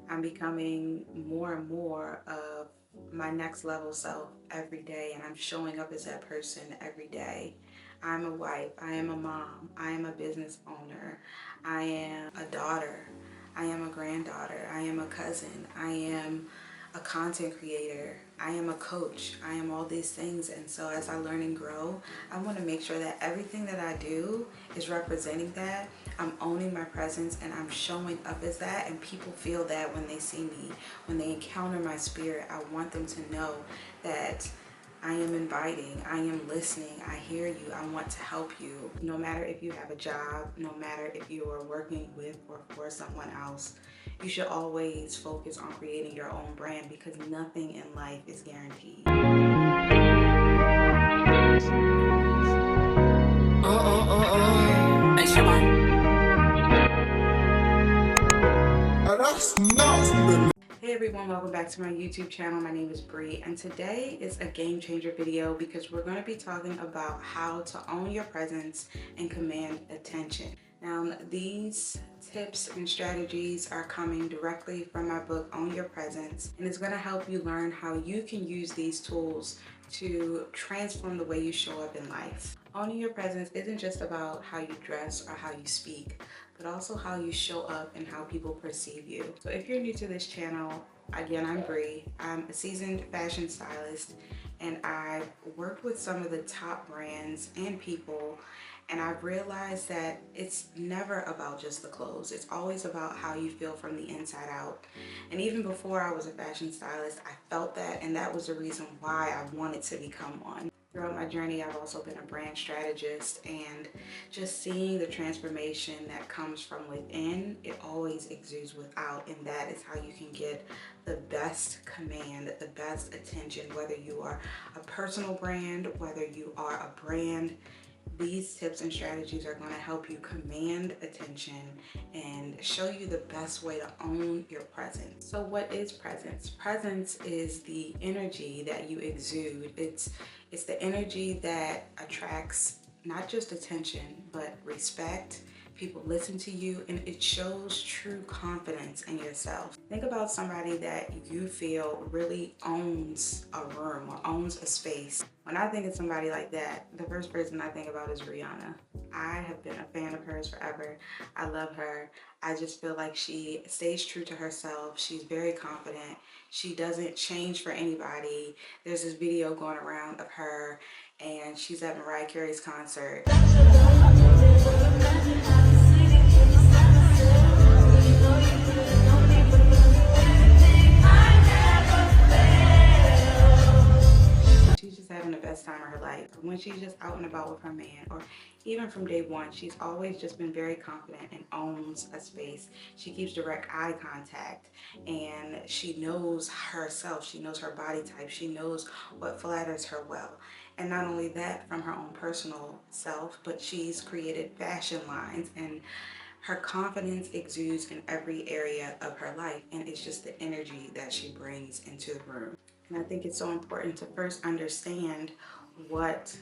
I'm becoming more and more of my next level self every day, and I'm showing up as that person every day. I'm a wife, I am a mom, I am a business owner, I am a daughter, I am a granddaughter, I am a cousin, I am a content creator, I am a coach, I am all these things. And so as I learn and grow, I want to make sure that everything that I do is representing that. I'm owning my presence and I'm showing up as that, and people feel that when they see me, when they encounter my spirit. I want them to know that I am inviting, I am listening, I hear you, I want to help you. No matter if you have a job, no matter if you are working with or for someone else, you should always focus on creating your own brand, because nothing in life is guaranteed. Hey, Shimon. Hey everyone, welcome back to my YouTube channel. My name is Bree, and today is a game changer video because we're going to be talking about how to own your presence and command attention. Now, these tips and strategies are coming directly from my book, Own Your Presence, and it's going to help you learn how you can use these tools to transform the way you show up in life. Owning your presence isn't just about how you dress or how you speak, but also how you show up and how people perceive you. So if you're new to this channel, again, I'm Bree. I'm a seasoned fashion stylist, and I've worked with some of the top brands and people, and I've realized that it's never about just the clothes. It's always about how you feel from the inside out. And even before I was a fashion stylist, I felt that, and that was the reason why I wanted to become one. Throughout my journey, I've also been a brand strategist, and just seeing the transformation that comes from within, it always exudes without, and that is how you can get the best command, the best attention, whether you are a personal brand, whether you are a brand. These tips and strategies are going to help you command attention and show you the best way to own your presence. So what is presence? Presence is the energy that you exude. It's the energy that attracts not just attention, but respect. People listen to you, and it shows true confidence in yourself. Think about somebody that you feel really owns a room or owns a space. When I think of somebody like that, the first person I think about is Rihanna. I have been a fan of hers forever. I love her. I just feel like she stays true to herself. She's very confident. She doesn't change for anybody. There's this video going around of her, and she's at Mariah Carey's concert. She's just having the best time of her life. When she's just out and about with her man, or even from day one, she's always just been very confident and owns a space. She keeps direct eye contact, and she knows herself. She knows her body type. She knows what flatters her well. And not only that, from her own personal self, but she's created fashion lines, and her confidence exudes in every area of her life, and it's just the energy that she brings into the room. And I think it's so important to first understand what,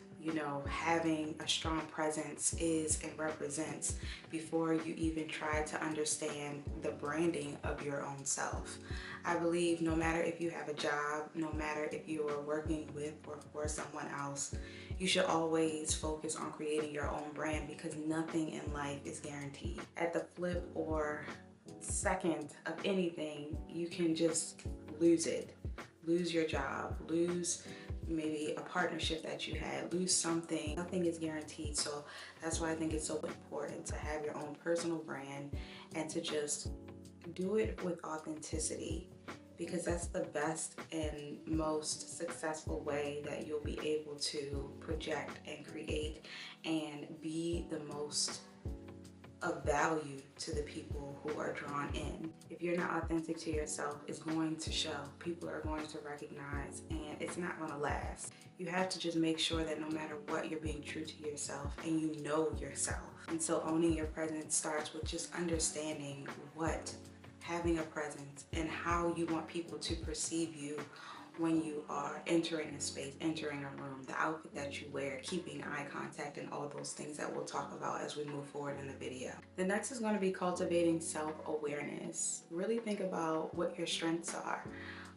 having a strong presence is and represents before you even try to understand the branding of your own self. I believe no matter if you have a job, no matter if you are working with or for someone else, you should always focus on creating your own brand, because nothing in life is guaranteed. At the flip or second of anything, you can just lose it. Lose your job, lose maybe a partnership that you had, lose something. Nothing is guaranteed. So that's why I think it's so important to have your own personal brand and to just do it with authenticity, because that's the best and most successful way that you'll be able to project and create and be the most of value to the people who are drawn in. If you're not authentic to yourself, it's going to show. People are going to recognize, and it's not going to last. You have to just make sure that no matter what, you're being true to yourself and you know yourself. And so owning your presence starts with just understanding what having a presence and how you want people to perceive you when you are entering a space, entering a room, the outfit that you wear, keeping eye contact, and all those things that we'll talk about as we move forward in the video. The next is going to be cultivating self-awareness. Really think about what your strengths are.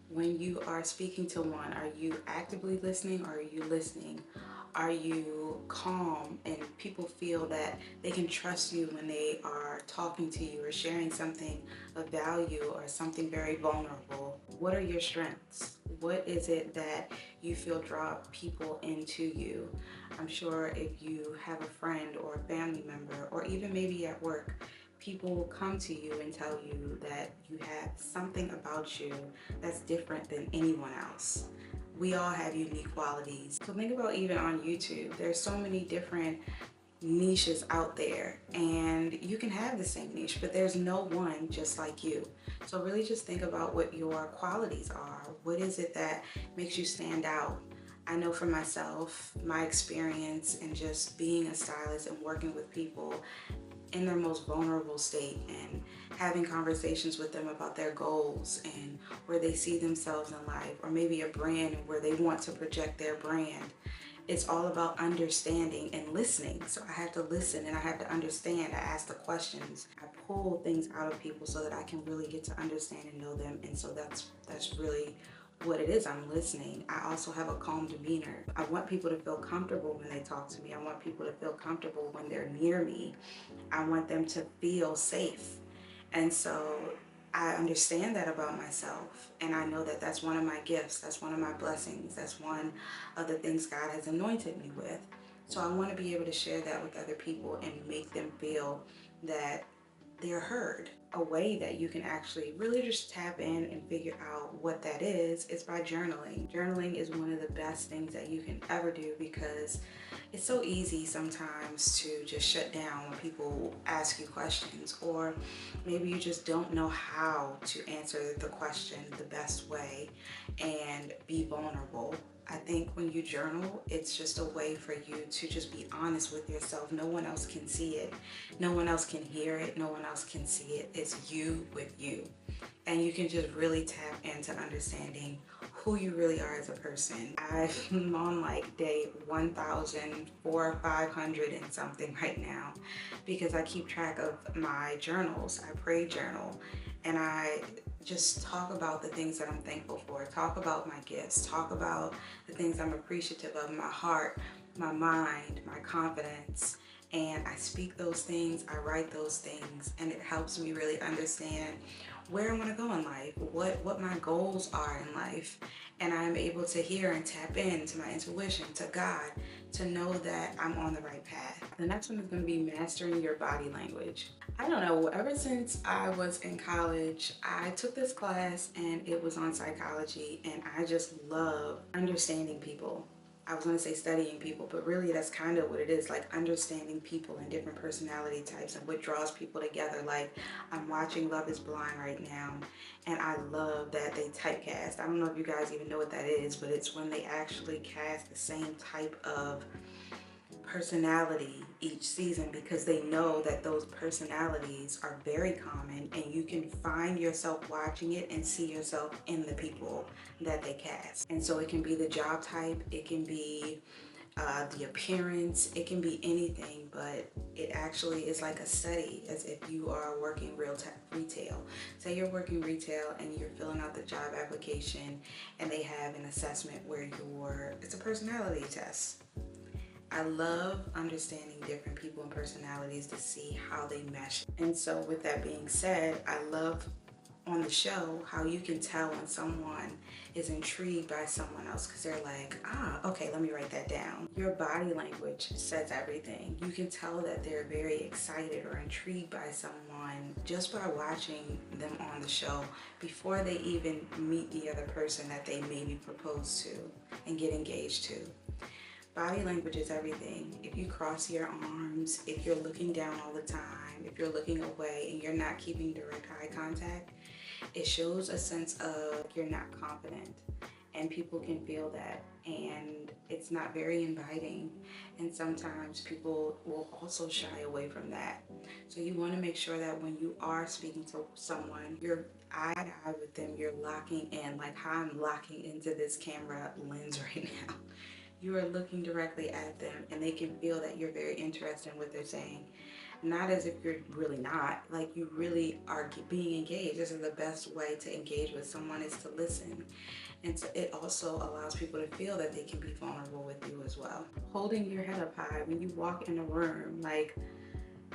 When you are speaking to one, are you actively listening or are you listening? Are you calm and people feel that they can trust you when they are talking to you or sharing something of value or something very vulnerable? What are your strengths? What is it that you feel draw people into you? I'm sure if you have a friend or a family member, or even maybe at work, people will come to you and tell you that you have something about you that's different than anyone else. We all have unique qualities. So think about even on YouTube, there's so many different niches out there, and you can have the same niche, but there's no one just like you. So really just think about what your qualities are. What is it that makes you stand out? I know for myself, my experience in just being a stylist and working with people in their most vulnerable state and having conversations with them about their goals and where they see themselves in life, or maybe a brand and where they want to project their brand. It's all about understanding and listening. So I have to listen and I have to understand. I ask the questions. I pull things out of people so that I can really get to understand and know them. And so that's really what it is. I'm listening. I also have a calm demeanor. I want people to feel comfortable when they talk to me. I want people to feel comfortable when they're near me. I want them to feel safe. And so I understand that about myself, and I know that that's one of my gifts, that's one of my blessings, that's one of the things God has anointed me with. So I want to be able to share that with other people and make them feel that they're heard. A way that you can actually really just tap in and figure out what that is by journaling. Journaling is one of the best things that you can ever do, because it's so easy sometimes to just shut down when people ask you questions, or maybe you just don't know how to answer the question the best way and be vulnerable. I think when you journal, it's just a way for you to just be honest with yourself. No one else can see it. No one else can hear it. No one else can see it. It's you with you. And you can just really tap into understanding who you really are as a person. I'm on like day 1,400 or 500 and something right now, because I keep track of my journals. I pray journal, and I just talk about the things that I'm thankful for, talk about my gifts, talk about the things I'm appreciative of, my heart, my mind, my confidence. And I speak those things, I write those things, and it helps me really understand where I want to go in life, what my goals are in life. And I'm able to hear and tap into my intuition, to God, to know that I'm on the right path. The next one is going to be mastering your body language. I don't know, ever since I was in college, I took this class and it was on psychology, and I just love understanding people. I was going to say studying people, but really that's kind of what it is, like understanding people and different personality types and what draws people together. Like, I'm watching Love is Blind right now, and I love that they typecast. I don't know if you guys even know what that is, but it's when they actually cast the same type of personality each season, because they know that those personalities are very common, and you can find yourself watching it and see yourself in the people that they cast. And so it can be the job type, it can be the appearance, it can be anything, but it actually is like a study, as if you are working retail. Say you're working retail and you're filling out the job application, and they have an assessment where it's a personality test. I love understanding different people and personalities to see how they mesh. And so with that being said, I love on the show how you can tell when someone is intrigued by someone else, because they're like, okay, let me write that down. Your body language says everything. You can tell that they're very excited or intrigued by someone just by watching them on the show before they even meet the other person that they maybe propose to and get engaged to. Body language is everything. If you cross your arms, if you're looking down all the time, if you're looking away and you're not keeping direct eye contact, it shows a sense of you're not confident. and people can feel that, and it's not very inviting, and sometimes people will also shy away from that. So you want to make sure that when you are speaking to someone, you're eye to eye with them, you're locking in, like how I'm locking into this camera lens right now. You are looking directly at them, and they can feel that you're very interested in what they're saying. Not as if you're really not, like you really are being engaged. This is the best way to engage with someone, is to listen. And so it also allows people to feel that they can be vulnerable with you as well. Holding your head up high when you walk in a room, like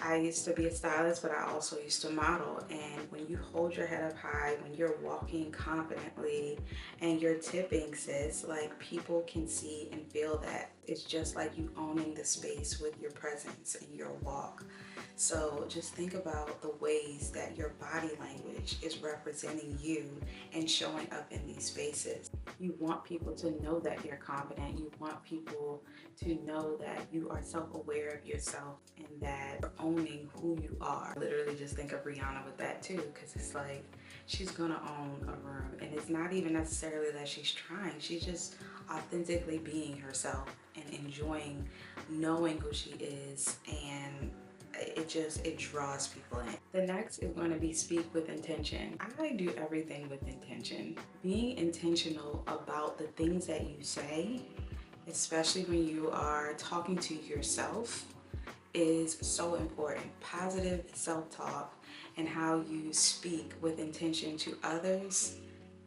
I used to be a stylist, but I also used to model. And when you hold your head up high, when you're walking confidently and you're tipping, sis, like people can see and feel that. It's just like you owning the space with your presence and your walk. So just think about the ways that your body language is representing you and showing up in these spaces. You want people to know that you're confident. You want people to know that you are self-aware of yourself and that you're owning who you are. Literally just think of Rihanna with that too, because it's like she's gonna own a room, and it's not even necessarily that she's trying. She's just authentically being herself and enjoying knowing who she is, and it draws people in. The next is going to be speak with intention. I do everything with intention. Being intentional about the things that you say, especially when you are talking to yourself, is so important. Positive self-talk and how you speak with intention to others,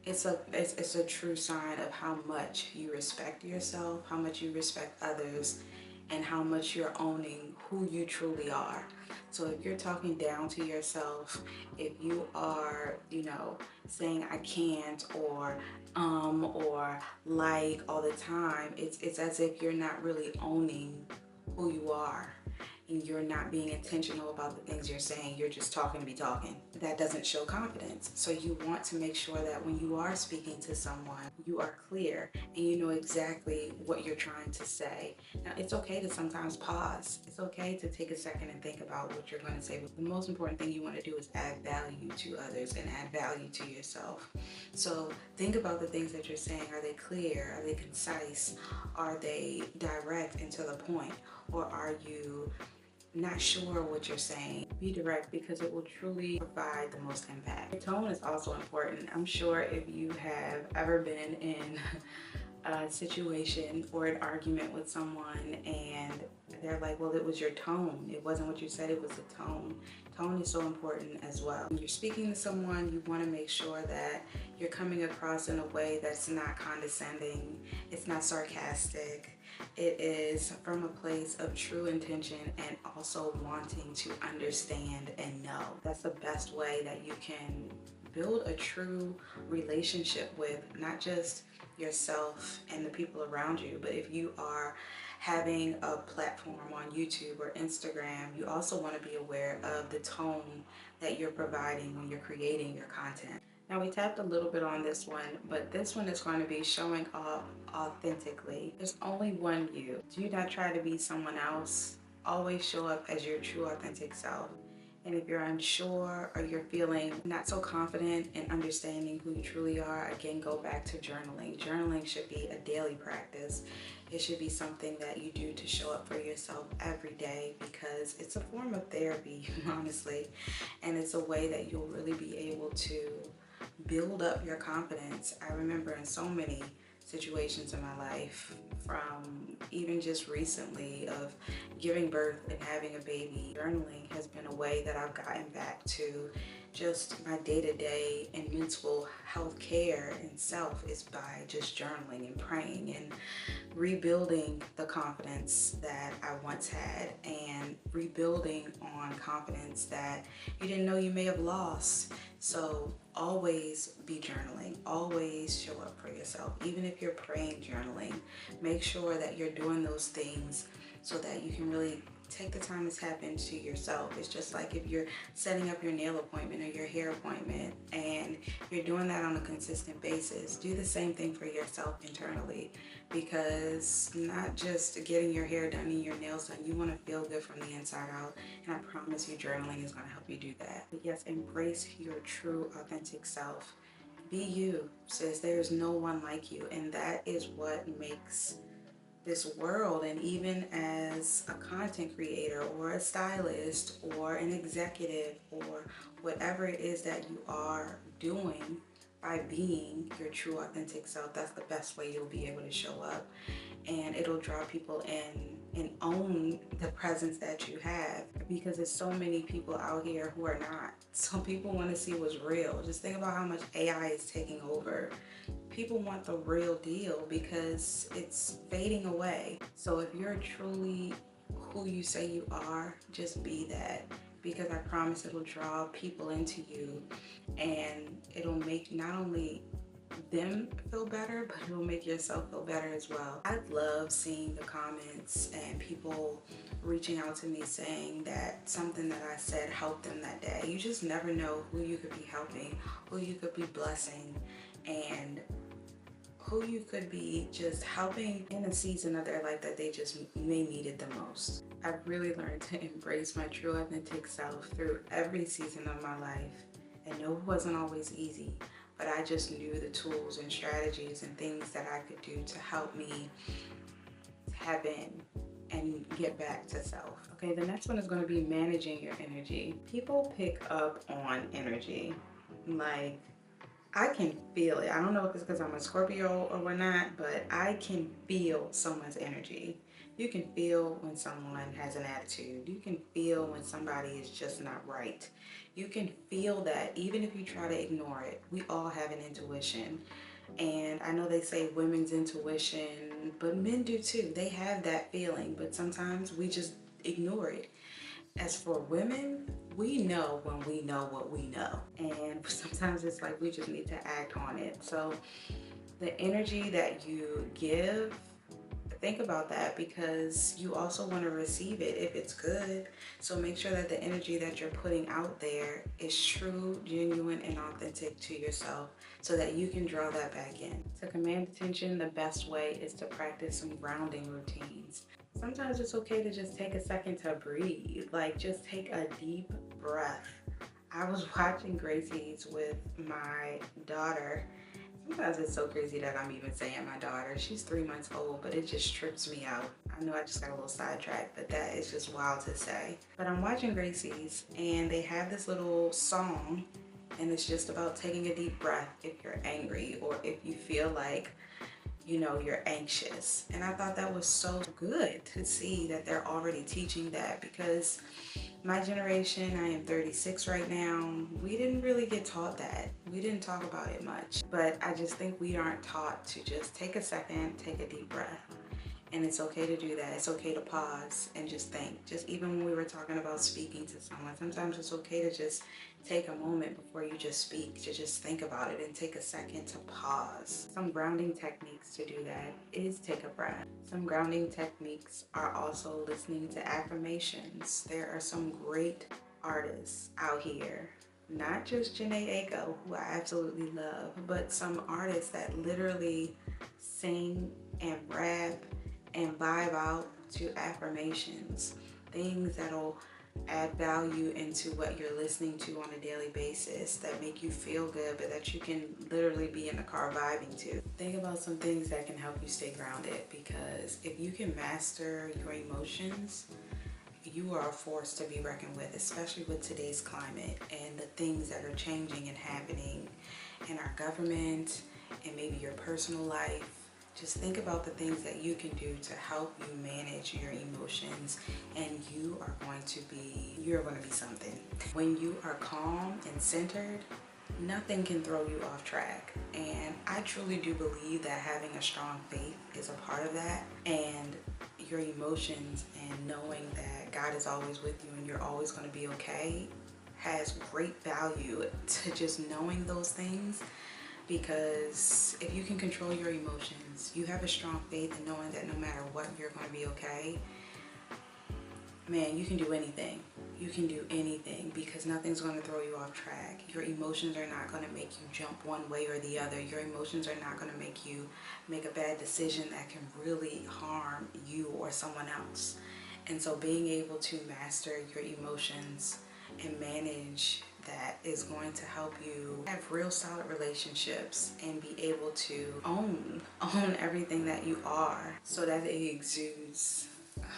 it's a true sign of how much you respect yourself, how much you respect others, and how much you're owning who you truly are. So if you're talking down to yourself, if you are, saying I can't, or like all the time, it's as if you're not really owning who you are, and you're not being intentional about the things you're saying. You're just talking to be talking. That doesn't show confidence. So you want to make sure that when you are speaking to someone, you are clear and you know exactly what you're trying to say. Now, it's okay to sometimes pause. It's okay to take a second and think about what you're going to say. But the most important thing you want to do is add value to others and add value to yourself. So think about the things that you're saying. Are they clear? Are they concise? Are they direct and to the point? Or are you not sure what you're saying? Be direct, because it will truly provide the most impact. Your tone is also important. I'm sure if you have ever been in a situation or an argument with someone and they're like, well, it was your tone. It wasn't what you said, it was the tone. Tone is so important as well. When you're speaking to someone, you want to make sure that you're coming across in a way that's not condescending, it's not sarcastic. It is from a place of true intention and also wanting to understand and know. That's the best way that you can build a true relationship with not just yourself and the people around you, but if you are having a platform on YouTube or Instagram, you also want to be aware of the tone that you're providing when you're creating your content. Now, we tapped a little bit on this one, but this one is going to be showing up authentically. There's only one you. Do not try to be someone else. Always show up as your true authentic self. And if you're unsure or you're feeling not so confident in understanding who you truly are, again, go back to journaling. Journaling should be a daily practice. It should be something that you do to show up for yourself every day, because it's a form of therapy, honestly. And it's a way that you'll really be able to build up your confidence. I remember in so many situations in my life, from even just recently of giving birth and having a baby, journaling has been a way that I've gotten back to just my day-to-day and mental health care and self, is by just journaling and praying and rebuilding the confidence that I once had, and rebuilding on confidence that you didn't know you may have lost. So always be journaling, always show up for yourself. Even if you're praying, journaling, make sure that you're doing those things so that you can really take the time to tap into yourself. It's just like if you're setting up your nail appointment or your hair appointment and you're doing that on a consistent basis, do the same thing for yourself internally, because not just getting your hair done and your nails done, you want to feel good from the inside out, and I promise you journaling is going to help you do that. But yes, embrace your true authentic self. Be you, sis. There's no one like you, and that is what makes this world. And even as a content creator or a stylist or an executive or whatever it is that you are doing, by being your true authentic self, that's the best way you'll be able to show up, and it'll draw people in and own the presence that you have, because there's so many people out here who are not. Some people want to see what's real. Just think about how much AI is taking over. People want the real deal because it's fading away. So if you're truly who you say you are, just be that, because I promise it'll draw people into you, and it'll make not only them feel better, but it'll make yourself feel better as well. I love seeing the comments and people reaching out to me saying that something that I said helped them that day. You just never know who you could be helping, who you could be blessing, and who you could be just helping in a season of their life that they just may need it the most. I've really learned to embrace my true authentic self through every season of my life. And no, it wasn't always easy, but I just knew the tools and strategies and things that I could do to help me tap in and get back to self. Okay, the next one is going to be managing your energy. People pick up on energy. Like, I can feel it. I don't know if it's because I'm a Scorpio or whatnot, but I can feel someone's energy. You can feel when someone has an attitude. You can feel when somebody is just not right. You can feel that even if you try to ignore it. We all have an intuition. And I know they say women's intuition, but men do too. They have that feeling, but sometimes we just ignore it. As for women, we know when we know what we know. And sometimes it's like we just need to act on it. So the energy that you give, think about that, because you also want to receive it if it's good. So make sure that the energy that you're putting out there is true, genuine, and authentic to yourself, so that you can draw that back in. To command attention, the best way is to practice some grounding routines. Sometimes it's okay to just take a second to breathe, like just take a deep breath. I was watching Gracie's with my daughter. Sometimes it's so crazy that I'm even saying my daughter. She's 3 months old, but it just trips me out. I know I just got a little sidetracked, but that is just wild to say. But I'm watching Gracie's, and they have this little song, and it's just about taking a deep breath if you're angry or if you feel like, you know, you're anxious. And I thought that was so good to see that they're already teaching that, because my generation, I am 36 right now, we didn't really get taught that. We didn't talk about it much. But I just think we aren't taught to just take a second, take a deep breath. And it's okay to do that. It's okay to pause and just think. Just even when we were talking about speaking to someone, sometimes it's okay to just take a moment before you just speak, to just think about it and take a second to pause. Some grounding techniques to do that is take a breath. Some grounding techniques are also listening to affirmations. There are some great artists out here, not just Jhené Aiko, who I absolutely love, but some artists that literally sing and rap and vibe out to affirmations, things that'll add value into what you're listening to on a daily basis, that make you feel good, but that you can literally be in the car vibing to. Think about some things that can help you stay grounded, because if you can master your emotions, you are a force to be reckoned with, especially with today's climate and the things that are changing and happening in our government and maybe your personal life. Just think about the things that you can do to help you manage your emotions, and you're going to be something. When you are calm and centered, nothing can throw you off track. And I truly do believe that having a strong faith is a part of that. And your emotions and knowing that God is always with you and you're always going to be okay has great value to just knowing those things. Because if you can control your emotions, you have a strong faith in knowing that no matter what, you're going to be okay. Man, you can do anything. You can do anything, because nothing's going to throw you off track. Your emotions are not going to make you jump one way or the other. Your emotions are not going to make you make a bad decision that can really harm you or someone else. And so being able to master your emotions and manage that is going to help you have real solid relationships and be able to own everything that you are so that it exudes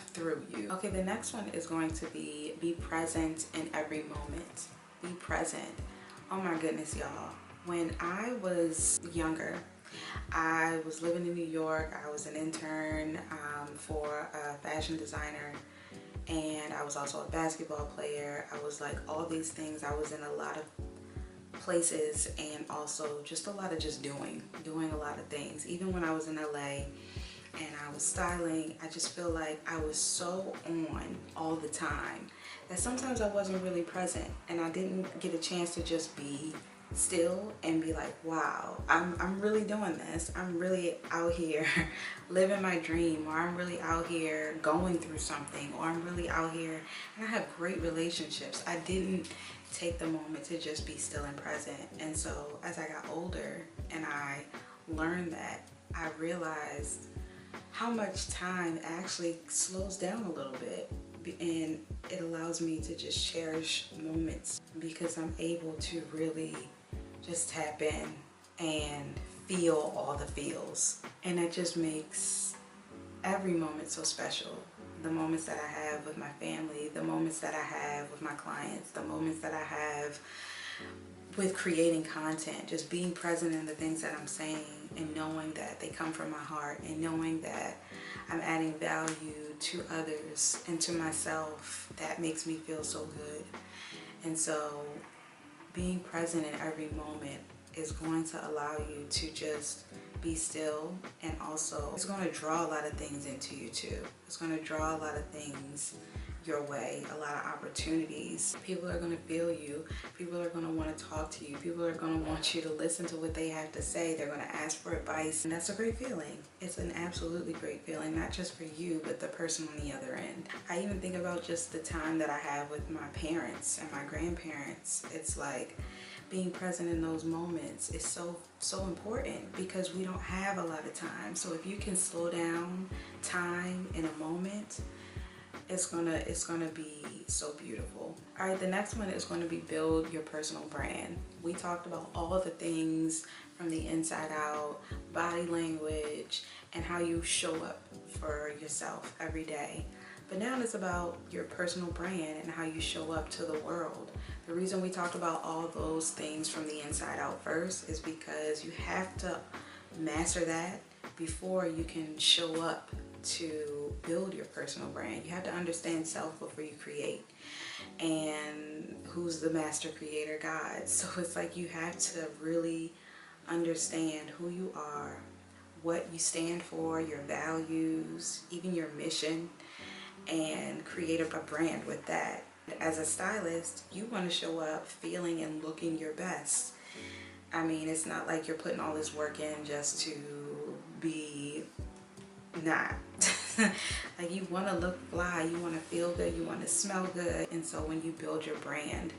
through you. Okay, the next one is going to be present in every moment. Be present. Oh my goodness, y'all. When I was younger, I was living in New York. I was an intern for a fashion designer, and I was also a basketball player. I was like all these things. I was in a lot of places, and also just a lot of just doing a lot of things. Even when I was in LA and I was styling, I just feel like I was so on all the time that sometimes I wasn't really present, and I didn't get a chance to just be still and be like, wow, I'm really doing this. I'm really out here living my dream, or I'm really out here going through something, or I'm really out here and I have great relationships. I didn't take the moment to just be still and present. And so as I got older and I learned that, I realized how much time actually slows down a little bit, and it allows me to just cherish moments because I'm able to really just tap in and feel all the feels. And it just makes every moment so special. The moments that I have with my family, the moments that I have with my clients, the moments that I have with creating content, just being present in the things that I'm saying and knowing that they come from my heart, and knowing that I'm adding value to others and to myself, that makes me feel so good. And so being present in every moment is going to allow you to just be still, and also it's going to draw a lot of things into you too. It's going to draw a lot of things your way, a lot of opportunities. People are going to feel you. People are going to want to talk to you. People are going to want you to listen to what they have to say. They're going to ask for advice, and that's a great feeling. It's an absolutely great feeling, not just for you, but the person on the other end. I even think about just the time that I have with my parents and my grandparents. It's like being present in those moments is so important because we don't have a lot of time. So if you can slow down time in a moment, it's gonna be so beautiful. All right, the next one is going to be build your personal brand. We talked about all the things from the inside out, body language, and how you show up for yourself every day. But now it's about your personal brand and how you show up to the world. The reason we talked about all those things from the inside out first is because you have to master that before you can show up to build your personal brand. You have to understand self before you create. And who's the master creator? God. So it's like you have to really understand who you are, what you stand for, your values, even your mission, and create a brand with that. As a stylist, you want to show up feeling and looking your best. I mean, it's not like you're putting all this work in just to be not. Like, you want to look fly, you want to feel good, you want to smell good. And so when you build your brand,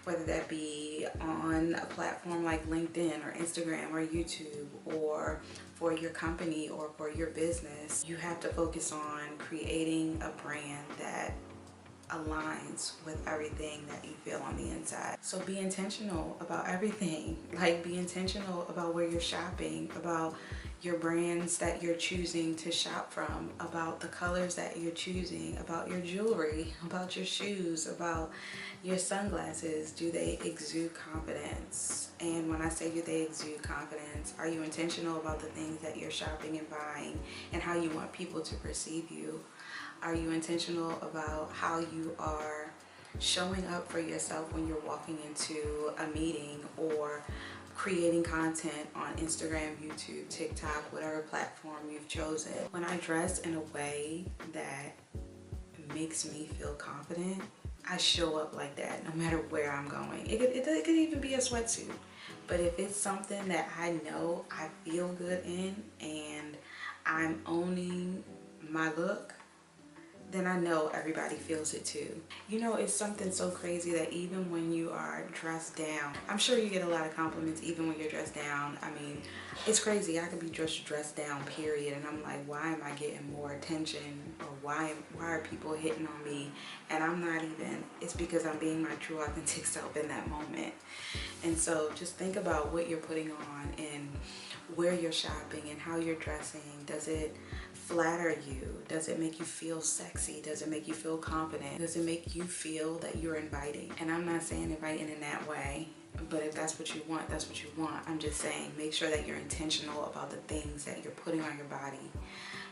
whether that be on a platform like LinkedIn or Instagram or YouTube, or for your company or for your business, you have to focus on creating a brand that aligns with everything that you feel on the inside. So be intentional about everything. Like, be intentional about where you're shopping, about your brands that you're choosing to shop from, about the colors that you're choosing, about your jewelry, about your shoes, about your sunglasses. Do they exude confidence? And when I say do they exude confidence, are you intentional about the things that you're shopping and buying and how you want people to perceive you? Are you intentional about how you are showing up for yourself when you're walking into a meeting or creating content on Instagram, YouTube, TikTok, whatever platform you've chosen? When I dress in a way that makes me feel confident, I show up like that no matter where I'm going. It could even be a sweatsuit. But if it's something that I know I feel good in and I'm owning my look, then I know everybody feels it too. You know, it's something so crazy that even when you are dressed down, I'm sure you get a lot of compliments even when you're dressed down. I mean, it's crazy. I could be just dressed down, period, and I'm like, why am I getting more attention? Or why are people hitting on me? And I'm not even, it's because I'm being my true authentic self in that moment. And so just think about what you're putting on and where you're shopping and how you're dressing. Does it flatter you? Does it make you feel sexy? Does it make you feel confident? Does it make you feel that you're inviting? And I'm not saying inviting in that way, but if that's what you want, that's what you want. I'm just saying make sure that you're intentional about the things that you're putting on your body,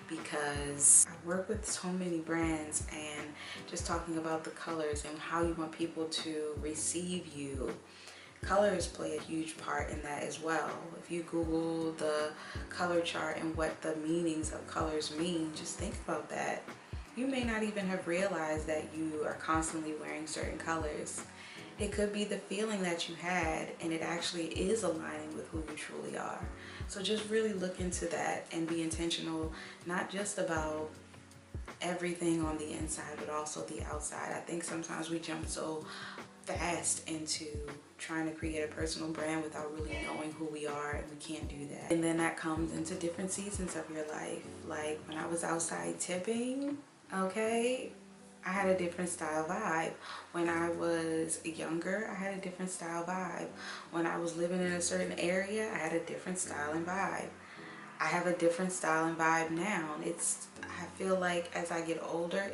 because I work with so many brands and just talking about the colors and how you want people to receive you. Colors play a huge part in that as well. If you Google the color chart and what the meanings of colors mean, just think about that. You may not even have realized that you are constantly wearing certain colors. It could be the feeling that you had, and it actually is aligning with who you truly are. So just really look into that and be intentional, not just about everything on the inside, but also the outside. I think sometimes we jump so fast into trying to create a personal brand without really knowing who we are, and we can't do that. And then that comes into different seasons of your life. Like when I was outside tipping, okay, I had a different style vibe. When I was younger, I had a different style vibe. When I was living in a certain area, I had a different style and vibe. I have a different style and vibe now. I feel like as I get older,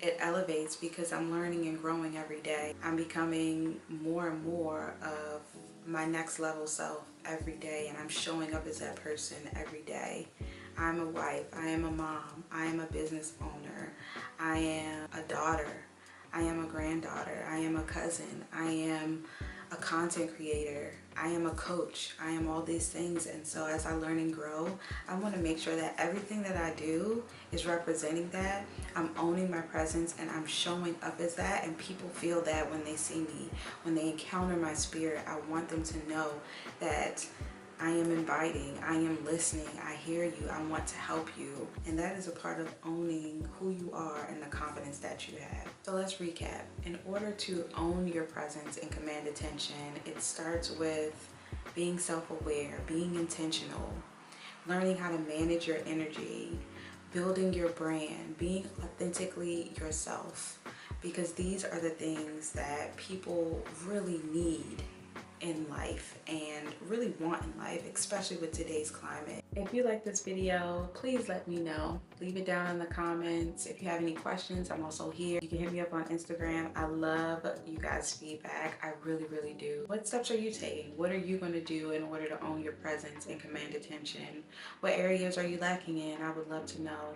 it elevates because I'm learning and growing every day. I'm becoming more and more of my next level self every day, and I'm showing up as that person every day. I'm a wife, I am a mom, I am a business owner, I am a daughter, I am a granddaughter, I am a cousin, I am a content creator, I am a coach, I am all these things. And so as I learn and grow, I want to make sure that everything that I do is representing that. I'm owning my presence and I'm showing up as that, and people feel that when they see me, when they encounter my spirit. I want them to know that I am inviting, I am listening, I hear you, I want to help you. And that is a part of owning who you are and the confidence that you have. So let's recap. In order to own your presence and command attention, it starts with being self-aware, being intentional, learning how to manage your energy, building your brand, being authentically yourself, because these are the things that people really need in life and really want in life, especially with today's climate. If you like this video, please let me know. Leave it down in the comments. If you have any questions, I'm also here. You can hit me up on Instagram. I love you guys' feedback. I really, really do. What steps are you taking? What are you going to do in order to own your presence and command attention? What areas are you lacking in? I would love to know.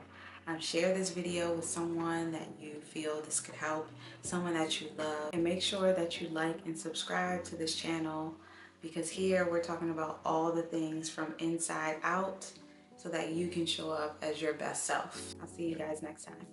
Share this video with someone that you feel this could help, someone that you love, and make sure that you like and subscribe to this channel, because here we're talking about all the things from inside out so that you can show up as your best self. I'll see you guys next time.